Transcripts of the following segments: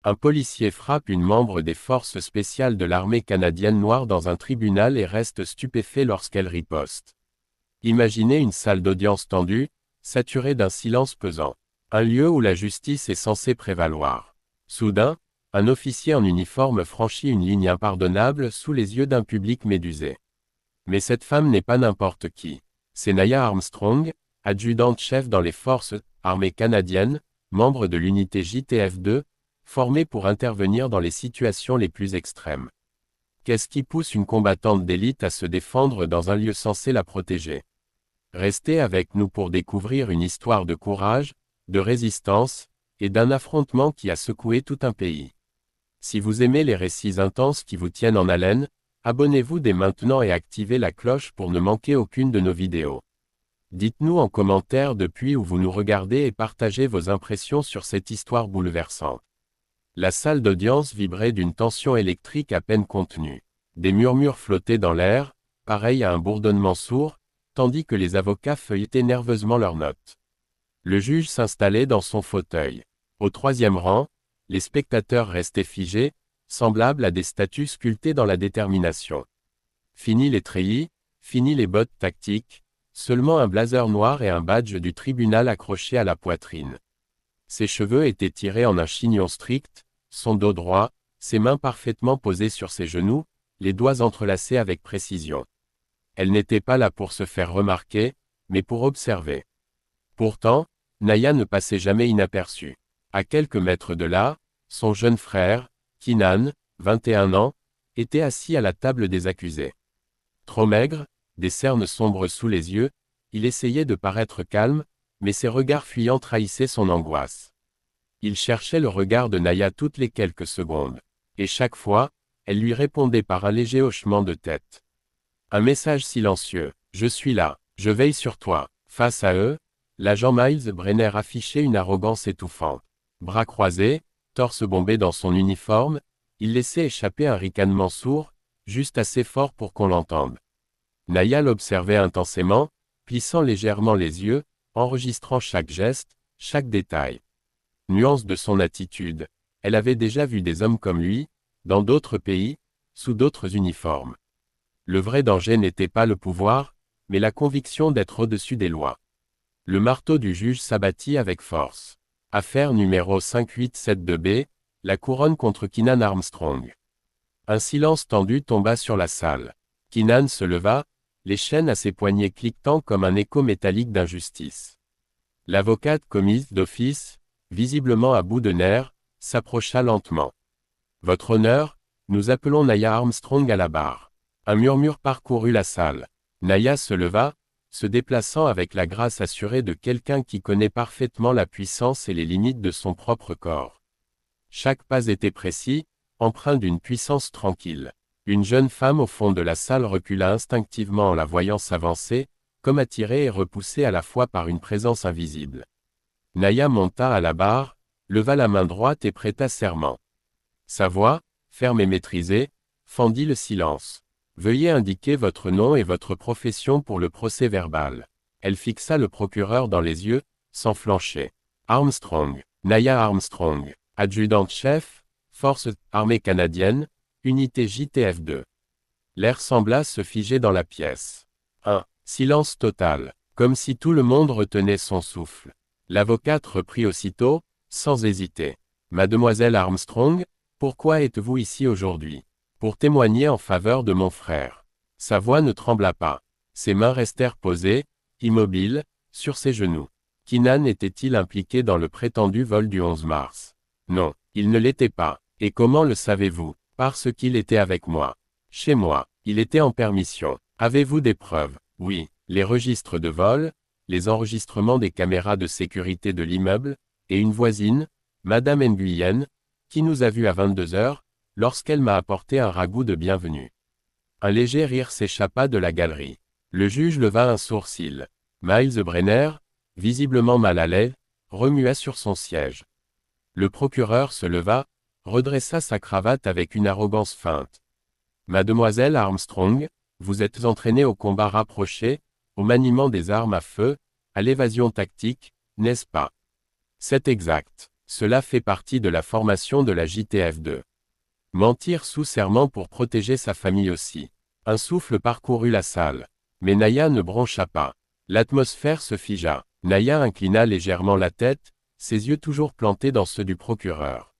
Un policier frappe une membre des forces spéciales de l'armée canadienne noire dans un tribunal et reste stupéfait lorsqu'elle riposte. Imaginez une salle d'audience tendue, saturée d'un silence pesant. Un lieu où la justice est censée prévaloir. Soudain, un officier en uniforme franchit une ligne impardonnable sous les yeux d'un public médusé. Mais cette femme n'est pas n'importe qui. C'est Naya Armstrong, adjudante-chef dans les forces armées canadiennes, membre de l'unité JTF-2, formée pour intervenir dans les situations les plus extrêmes. Qu'est-ce qui pousse une combattante d'élite à se défendre dans un lieu censé la protéger? Restez avec nous pour découvrir une histoire de courage, de résistance, et d'un affrontement qui a secoué tout un pays. Si vous aimez les récits intenses qui vous tiennent en haleine, abonnez-vous dès maintenant et activez la cloche pour ne manquer aucune de nos vidéos. Dites-nous en commentaire depuis où vous nous regardez et partagez vos impressions sur cette histoire bouleversante. La salle d'audience vibrait d'une tension électrique à peine contenue. Des murmures flottaient dans l'air, pareils à un bourdonnement sourd, tandis que les avocats feuilletaient nerveusement leurs notes. Le juge s'installait dans son fauteuil. Au troisième rang, les spectateurs restaient figés, semblables à des statues sculptées dans la détermination. Fini les treillis, fini les bottes tactiques, seulement un blazer noir et un badge du tribunal accroché à la poitrine. Ses cheveux étaient tirés en un chignon strict, son dos droit, ses mains parfaitement posées sur ses genoux, les doigts entrelacés avec précision. Elle n'était pas là pour se faire remarquer, mais pour observer. Pourtant, Naya ne passait jamais inaperçue. À quelques mètres de là, son jeune frère, Keenan, 21 ans, était assis à la table des accusés. Trop maigre, des cernes sombres sous les yeux, il essayait de paraître calme, mais ses regards fuyants trahissaient son angoisse. Il cherchait le regard de Naya toutes les quelques secondes. Et chaque fois, elle lui répondait par un léger hochement de tête. Un message silencieux. « Je suis là, je veille sur toi ». Face à eux, l'agent Miles Brenner affichait une arrogance étouffante. Bras croisés, torse bombé dans son uniforme, il laissait échapper un ricanement sourd, juste assez fort pour qu'on l'entende. Naya l'observait intensément, plissant légèrement les yeux, enregistrant chaque geste, chaque détail. Nuance de son attitude. Elle avait déjà vu des hommes comme lui, dans d'autres pays, sous d'autres uniformes. Le vrai danger n'était pas le pouvoir, mais la conviction d'être au-dessus des lois. Le marteau du juge s'abattit avec force. Affaire numéro 5872B, la couronne contre Keenan Armstrong. Un silence tendu tomba sur la salle. Keenan se leva, les chaînes à ses poignets cliquetant comme un écho métallique d'injustice. L'avocate commise d'office, visiblement à bout de nerfs, s'approcha lentement. « Votre honneur, nous appelons Naya Armstrong à la barre. » Un murmure parcourut la salle. Naya se leva, se déplaçant avec la grâce assurée de quelqu'un qui connaît parfaitement la puissance et les limites de son propre corps. Chaque pas était précis, empreint d'une puissance tranquille. Une jeune femme au fond de la salle recula instinctivement en la voyant s'avancer, comme attirée et repoussée à la fois par une présence invisible. Naya monta à la barre, leva la main droite et prêta serment. Sa voix, ferme et maîtrisée, fendit le silence. Veuillez indiquer votre nom et votre profession pour le procès-verbal. Elle fixa le procureur dans les yeux, sans flancher. Armstrong, Naya Armstrong, adjudante-chef, Forces armées canadiennes, unité JTF-2. L'air sembla se figer dans la pièce. Silence total, comme si tout le monde retenait son souffle. L'avocate reprit aussitôt, sans hésiter. Mademoiselle Armstrong, pourquoi êtes-vous ici aujourd'hui? Pour témoigner en faveur de mon frère. Sa voix ne trembla pas. Ses mains restèrent posées, immobiles, sur ses genoux. Keenan était-il impliqué dans le prétendu vol du 11 mars? Non, il ne l'était pas. Et comment le savez-vous? Parce qu'il était avec moi. Chez moi, il était en permission. Avez-vous des preuves? Oui, les registres de vol, les enregistrements des caméras de sécurité de l'immeuble, et une voisine, Madame Nguyen, qui nous a vus à 22 heures, lorsqu'elle m'a apporté un ragoût de bienvenue. Un léger rire s'échappa de la galerie. Le juge leva un sourcil. Miles Brenner, visiblement mal à l'aise, remua sur son siège. Le procureur se leva, redressa sa cravate avec une arrogance feinte. Mademoiselle Armstrong, vous êtes entraînée au combat rapproché, au maniement des armes à feu, à l'évasion tactique, n'est-ce pas? C'est exact. Cela fait partie de la formation de la JTF2. Mentir sous serment pour protéger sa famille aussi. Un souffle parcourut la salle. Mais Naya ne broncha pas. L'atmosphère se figea. Naya inclina légèrement la tête, ses yeux toujours plantés dans ceux du procureur.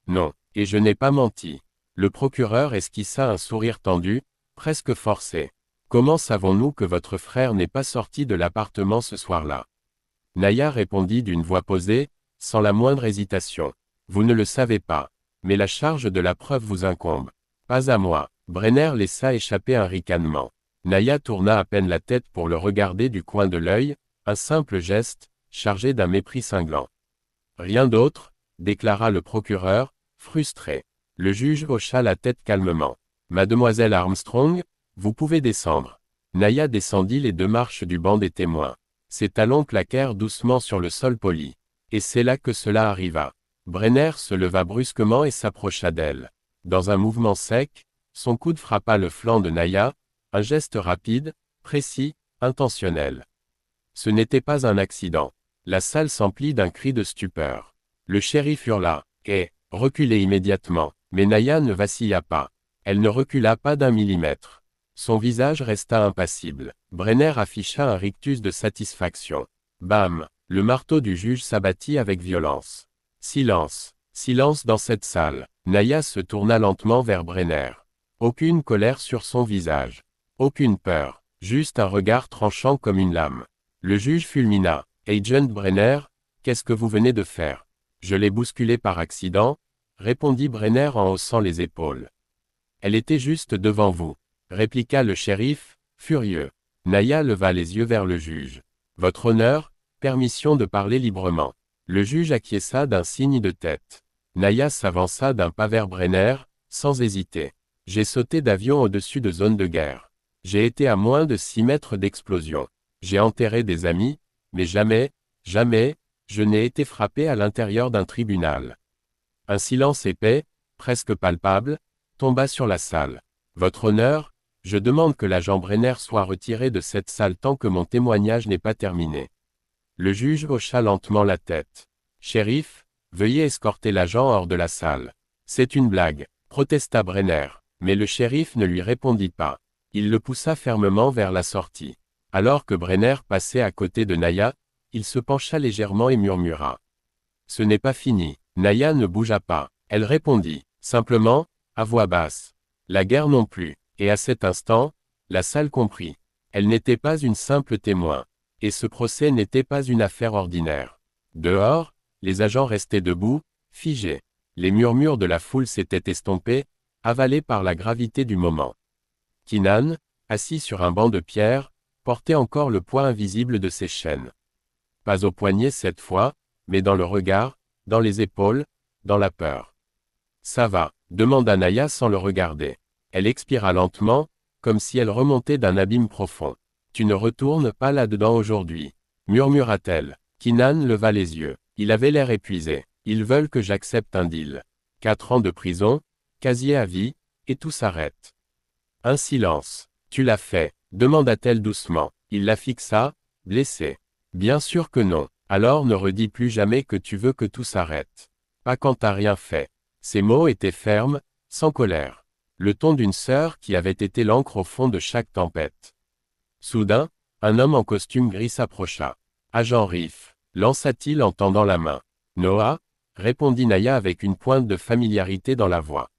Non, et je n'ai pas menti. Le procureur esquissa un sourire tendu, presque forcé. Comment savons-nous que votre frère n'est pas sorti de l'appartement ce soir-là? Naya répondit d'une voix posée, sans la moindre hésitation. Vous ne le savez pas. Mais la charge de la preuve vous incombe. Pas à moi. Brenner laissa échapper un ricanement. Naya tourna à peine la tête pour le regarder du coin de l'œil, un simple geste, chargé d'un mépris cinglant. Rien d'autre, déclara le procureur, frustré. Le juge hocha la tête calmement. Mademoiselle Armstrong, vous pouvez descendre. Naya descendit les 2 marches du banc des témoins. Ses talons claquèrent doucement sur le sol poli. Et c'est là que cela arriva. Brenner se leva brusquement et s'approcha d'elle. Dans un mouvement sec, son coude frappa le flanc de Naya, un geste rapide, précis, intentionnel. Ce n'était pas un accident. La salle s'emplit d'un cri de stupeur. Le shérif hurla, et, reculez immédiatement, mais Naya ne vacilla pas. Elle ne recula pas d'1 millimètre. Son visage resta impassible. Brenner afficha un rictus de satisfaction. Bam! Le marteau du juge s'abattit avec violence. Silence. Silence dans cette salle. Naya se tourna lentement vers Brenner. Aucune colère sur son visage. Aucune peur. Juste un regard tranchant comme une lame. Le juge fulmina. Agent Brenner, qu'est-ce que vous venez de faire? Je l'ai bousculée par accident, répondit Brenner en haussant les épaules. Elle était juste devant vous, répliqua le shérif, furieux. Naya leva les yeux vers le juge. Votre honneur, permission de parler librement. Le juge acquiesça d'un signe de tête. Naya s'avança d'un pas vers Brenner, sans hésiter. J'ai sauté d'avion au-dessus de zones de guerre. J'ai été à moins de 6 mètres d'explosion. J'ai enterré des amis, mais jamais, jamais, je n'ai été frappé à l'intérieur d'un tribunal. Un silence épais, presque palpable, tomba sur la salle. Votre honneur, je demande que l'agent Brenner soit retiré de cette salle tant que mon témoignage n'est pas terminé. Le juge hocha lentement la tête. Shérif, veuillez escorter l'agent hors de la salle. C'est une blague, protesta Brenner, mais le shérif ne lui répondit pas. Il le poussa fermement vers la sortie. Alors que Brenner passait à côté de Naya, il se pencha légèrement et murmura. Ce n'est pas fini. Naya ne bougea pas. Elle répondit, simplement, à voix basse. La guerre non plus. Et à cet instant, la salle comprit. Elle n'était pas une simple témoin. Et ce procès n'était pas une affaire ordinaire. Dehors, les agents restaient debout, figés. Les murmures de la foule s'étaient estompés, avalés par la gravité du moment. Keenan, assis sur un banc de pierre, portait encore le poids invisible de ses chaînes. Pas au poignet cette fois, mais dans le regard, dans les épaules, dans la peur. Ça va, demanda Naya sans le regarder. Elle expira lentement, comme si elle remontait d'un abîme profond. Tu ne retournes pas là-dedans aujourd'hui, murmura-t-elle. Keenan leva les yeux. Il avait l'air épuisé. Ils veulent que j'accepte un deal. 4 ans de prison, casier à vie, et tout s'arrête. Un silence. Tu l'as fait, demanda-t-elle doucement. Il la fixa, blessé. Bien sûr que non. Alors ne redis plus jamais que tu veux que tout s'arrête. Pas quand t'as rien fait. Ces mots étaient fermes, sans colère. Le ton d'une sœur qui avait été l'encre au fond de chaque tempête. Soudain, un homme en costume gris s'approcha. Agent Riff, lança-t-il en tendant la main. Noah, répondit Naya avec une pointe de familiarité dans la voix.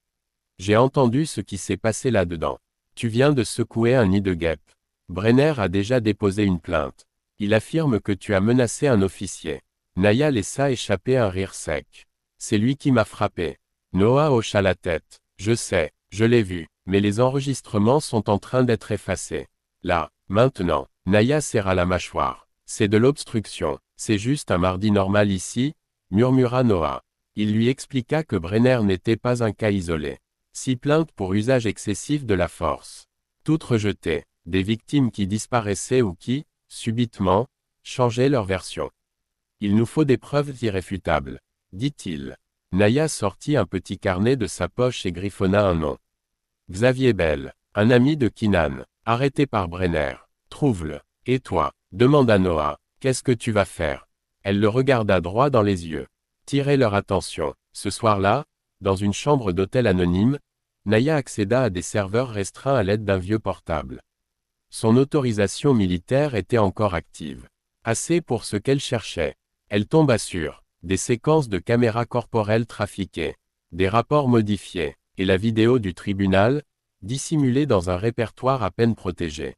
J'ai entendu ce qui s'est passé là-dedans. Tu viens de secouer un nid de guêpes. Brenner a déjà déposé une plainte. Il affirme que tu as menacé un officier. Naya laissa échapper un rire sec. C'est lui qui m'a frappé. Noah hocha la tête. Je sais, je l'ai vu, mais les enregistrements sont en train d'être effacés. Là, maintenant, Naya serra la mâchoire. C'est de l'obstruction, c'est juste un mardi normal ici, murmura Noah. Il lui expliqua que Brenner n'était pas un cas isolé. 6 plaintes pour usage excessif de la force. Toutes rejetées, des victimes qui disparaissaient ou qui, subitement, changeaient leur version. Il nous faut des preuves irréfutables, dit-il. Naya sortit un petit carnet de sa poche et griffonna un nom. Xavier Bell, un ami de Keenan, arrêté par Brenner. Trouve-le. Et toi, demanda Noah, qu'est-ce que tu vas faire? Elle le regarda droit dans les yeux. tirer leur attention. Ce soir-là, dans une chambre d'hôtel anonyme, Naya accéda à des serveurs restreints à l'aide d'un vieux portable. Son autorisation militaire était encore active. Assez pour ce qu'elle cherchait. Elle tomba sur des séquences de caméras corporelles trafiquées, des rapports modifiés, et la vidéo du tribunal, dissimulée dans un répertoire à peine protégé.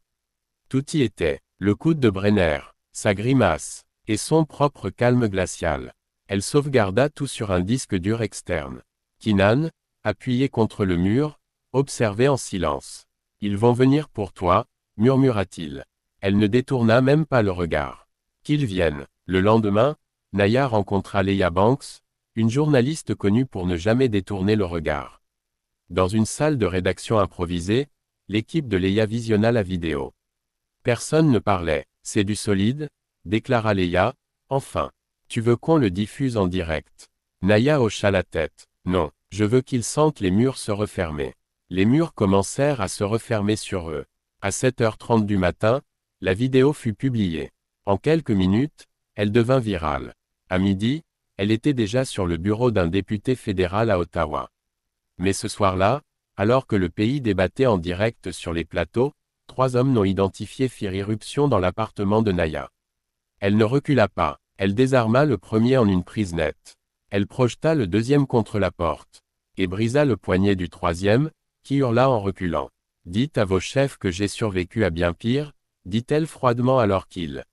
Tout y était, le coude de Brenner, sa grimace, et son propre calme glacial. Elle sauvegarda tout sur un disque dur externe. Keenan, appuyé contre le mur, observait en silence. « Ils vont venir pour toi », murmura-t-il. Elle ne détourna même pas le regard. Qu'ils viennent. Le lendemain, Naya rencontra Leah Banks, une journaliste connue pour ne jamais détourner le regard. Dans une salle de rédaction improvisée, l'équipe de Leah visionna la vidéo. Personne ne parlait. « C'est du solide », déclara Leah, enfin. « Tu veux qu'on le diffuse en direct ?» Naya hocha la tête. « Non, je veux qu'ils sentent les murs se refermer. » Les murs commencèrent à se refermer sur eux. À 7h30 du matin, la vidéo fut publiée. En quelques minutes, elle devint virale. À midi, elle était déjà sur le bureau d'un député fédéral à Ottawa. Mais ce soir-là, alors que le pays débattait en direct sur les plateaux, 3 hommes non identifiés firent irruption dans l'appartement de Naya. Elle ne recula pas. Elle désarma le premier en une prise nette. Elle projeta le deuxième contre la porte, et brisa le poignet du troisième, qui hurla en reculant. « Dites à vos chefs que j'ai survécu à bien pire », dit-elle froidement alors qu'il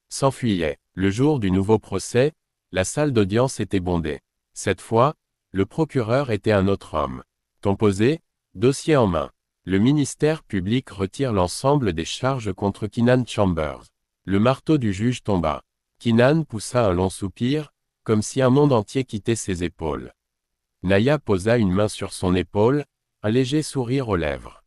s'enfuyait. Le jour du nouveau procès, la salle d'audience était bondée. Cette fois, le procureur était un autre homme. Ton posé, dossier en main. Le ministère public retire l'ensemble des charges contre Keenan Chambers. Le marteau du juge tomba. Keenan poussa un long soupir, comme si un monde entier quittait ses épaules. Naya posa une main sur son épaule, un léger sourire aux lèvres.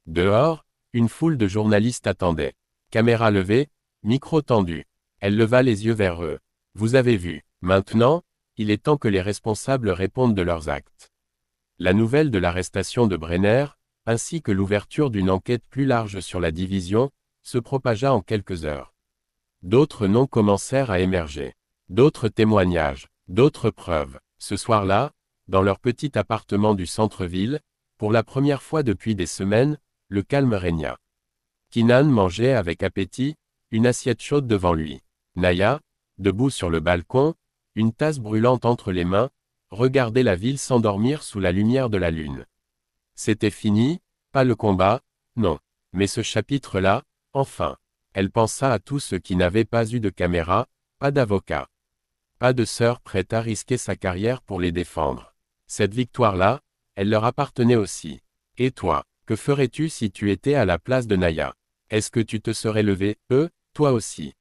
Dehors, une foule de journalistes attendait. Caméra levée, micro tendu. Elle leva les yeux vers eux. Vous avez vu. Maintenant, il est temps que les responsables répondent de leurs actes. La nouvelle de l'arrestation de Brenner, ainsi que l'ouverture d'une enquête plus large sur la division, se propagea en quelques heures. D'autres noms commencèrent à émerger. D'autres témoignages, d'autres preuves. Ce soir-là, dans leur petit appartement du centre-ville, pour la première fois depuis des semaines, le calme régna. Keenan mangeait avec appétit, une assiette chaude devant lui. Naya, debout sur le balcon, une tasse brûlante entre les mains, regardait la ville s'endormir sous la lumière de la lune. C'était fini, pas le combat, non. Mais ce chapitre-là, enfin. Elle pensa à tous ceux qui n'avaient pas eu de caméra, pas d'avocat. Pas de sœur prête à risquer sa carrière pour les défendre. Cette victoire-là, elle leur appartenait aussi. Et toi, que ferais-tu si tu étais à la place de Naya? Est-ce que tu te serais levé, toi aussi?